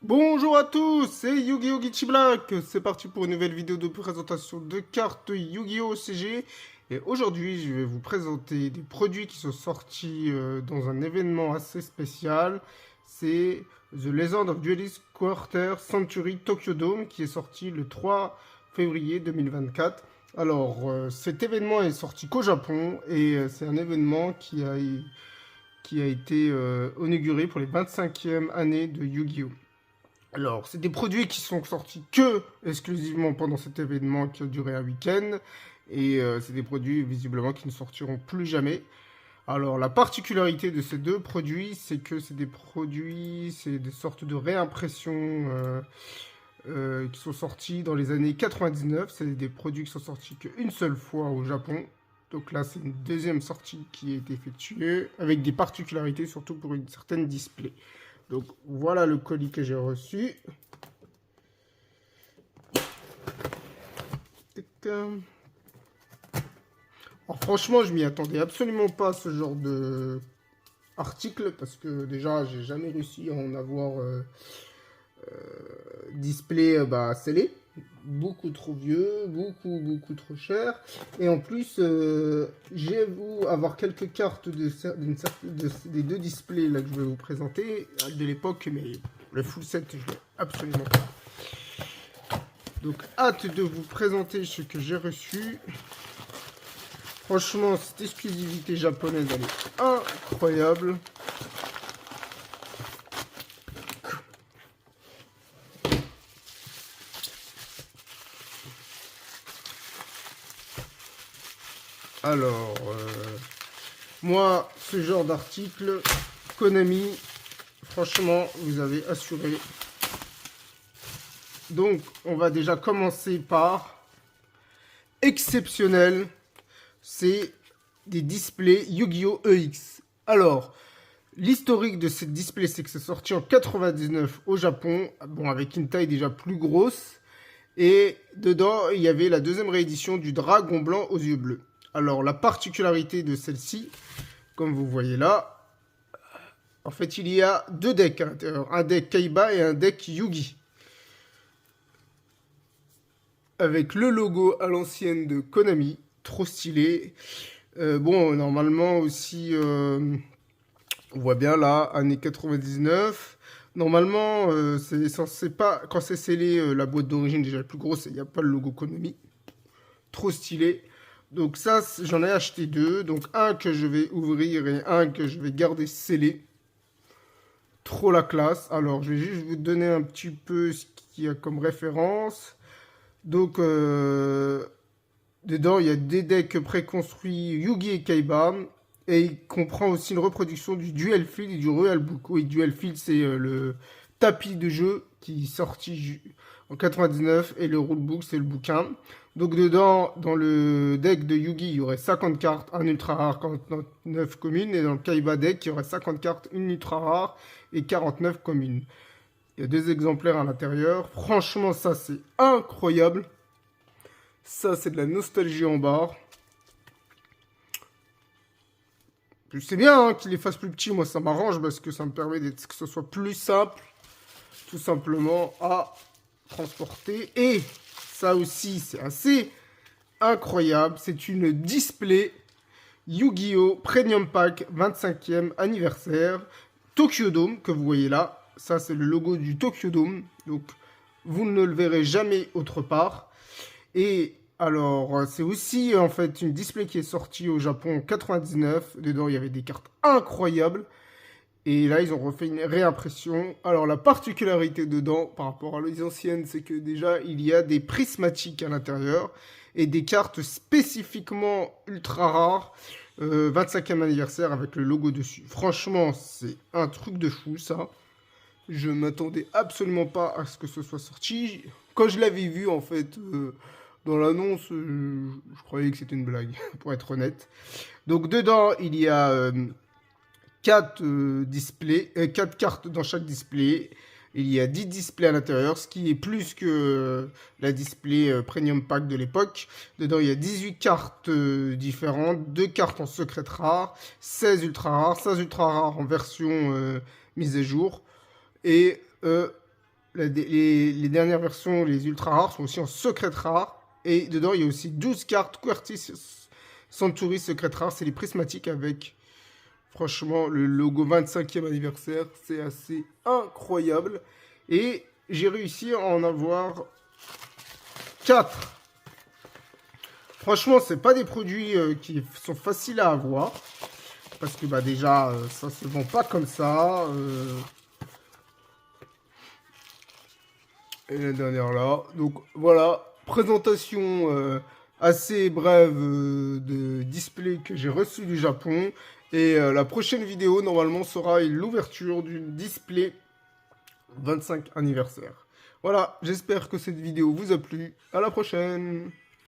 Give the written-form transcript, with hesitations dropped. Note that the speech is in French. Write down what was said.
Bonjour à tous, c'est Yu-Gi-Oh! Geechi Black. C'est parti pour une nouvelle vidéo de présentation de cartes Yu-Gi-Oh! CG. Et aujourd'hui, je vais vous présenter des produits qui sont sortis dans un événement assez spécial. C'est The Legend of Duelist Quarter Century Tokyo Dome qui est sorti le 3 février 2024. Alors, cet événement est sorti qu'au Japon et c'est un événement qui a été inauguré pour les 25e années de Yu-Gi-Oh! Alors, c'est des produits qui sont sortis que exclusivement pendant cet événement qui a duré un week-end. Et c'est des produits visiblement qui ne sortiront plus jamais. Alors, la particularité de ces deux produits, c'est que c'est des produits, c'est des sortes de réimpressions qui sont sortis dans les années 99. C'est des produits qui sont sortis qu'une seule fois au Japon. Donc là, c'est une deuxième sortie qui a été effectuée avec des particularités, surtout pour une certaine display. Donc voilà le colis que j'ai reçu. Alors franchement, je m'y attendais absolument pas à ce genre de article parce que déjà, j'ai jamais réussi à en avoir display scellé. Beaucoup trop vieux, beaucoup trop cher. Et en plus, j'ai voulu avoir quelques cartes des deux displays là, que je vais vous présenter de l'époque, mais le full set, je l'ai absolument pas. Donc, hâte de vous présenter ce que j'ai reçu. Franchement, cette exclusivité japonaise, elle est incroyable. Alors, moi, ce genre d'article, Konami, franchement, vous avez assuré. Donc, on va déjà commencer par exceptionnel. C'est des displays Yu-Gi-Oh! EX. Alors, l'historique de ces displays, c'est que c'est sorti en 99 au Japon, bon, avec une taille déjà plus grosse. Et dedans, il y avait la deuxième réédition du Dragon Blanc aux yeux bleus. Alors, la particularité de celle-ci, comme vous voyez là, en fait, il y a deux decks à l'intérieur. Un deck Kaiba et un deck Yugi. Avec le logo à l'ancienne de Konami. Trop stylé. Bon, normalement aussi, on voit bien là, année 99. Normalement, c'est censé pas... Quand c'est scellé, la boîte d'origine déjà la plus grosse, il n'y a pas le logo Konami. Trop stylé. Donc ça, j'en ai acheté deux. Donc un que je vais ouvrir et un que je vais garder scellé. Trop la classe. Alors, je vais juste vous donner un petit peu ce qu'il y a comme référence. Donc, dedans, il y a des decks préconstruits Yugi et Kaiba. Et il comprend aussi une reproduction du Duel Field et du Royal Book. Oui, Duel Field, c'est le tapis de jeu qui est sorti en 99. Et le Rulebook, c'est le bouquin. Donc dedans, dans le deck de Yugi, il y aurait 50 cartes, un ultra rare, 49 communes. Et dans le Kaiba deck, il y aurait 50 cartes, une ultra rare et 49 communes. Il y a deux exemplaires à l'intérieur. Franchement, ça, c'est incroyable. Ça, c'est de la nostalgie en barre. C'est bien hein, qu'il les fasse plus petits. Moi, ça m'arrange parce que ça me permet que ce soit plus simple, tout simplement, à transporter. Et ça aussi, c'est assez incroyable. C'est une display Yu-Gi-Oh! Premium Pack 25e anniversaire Tokyo Dome que vous voyez là. Ça, c'est le logo du Tokyo Dome. Donc, vous ne le verrez jamais autre part. Et alors, c'est aussi en fait une display qui est sortie au Japon en 99. Dedans, il y avait des cartes incroyables. Et là, ils ont refait une réimpression. Alors, la particularité dedans, par rapport à les anciennes, c'est que déjà, il y a des prismatiques à l'intérieur et des cartes spécifiquement ultra rares. 25e anniversaire avec le logo dessus. Franchement, c'est un truc de fou, ça. Je m'attendais absolument pas à ce que ce soit sorti. Quand je l'avais vu, en fait, dans l'annonce, je croyais que c'était une blague, pour être honnête. Donc, dedans, il y a 4 4 cartes dans chaque display. Il y a 10 displays à l'intérieur, ce qui est plus que la display Premium Pack de l'époque. Dedans, il y a 18 cartes différentes, 2 cartes en secret rare, 16 ultra rares, 16 ultra rares en version mise à jour, et les dernières versions, les ultra rares, sont aussi en secret rare. Et dedans, il y a aussi 12 cartes QWERTY Century secret rare. C'est les prismatiques avec, franchement, le logo 25e anniversaire. C'est assez incroyable. Et j'ai réussi à en avoir 4. Franchement, c'est pas des produits qui sont faciles à avoir. Parce que bah déjà, ça se vend pas comme ça. Et la dernière là. Donc voilà, présentation assez brève de display que j'ai reçu du Japon. Et la prochaine vidéo, normalement, sera l'ouverture du display 25 anniversaire. Voilà, j'espère que cette vidéo vous a plu. À la prochaine!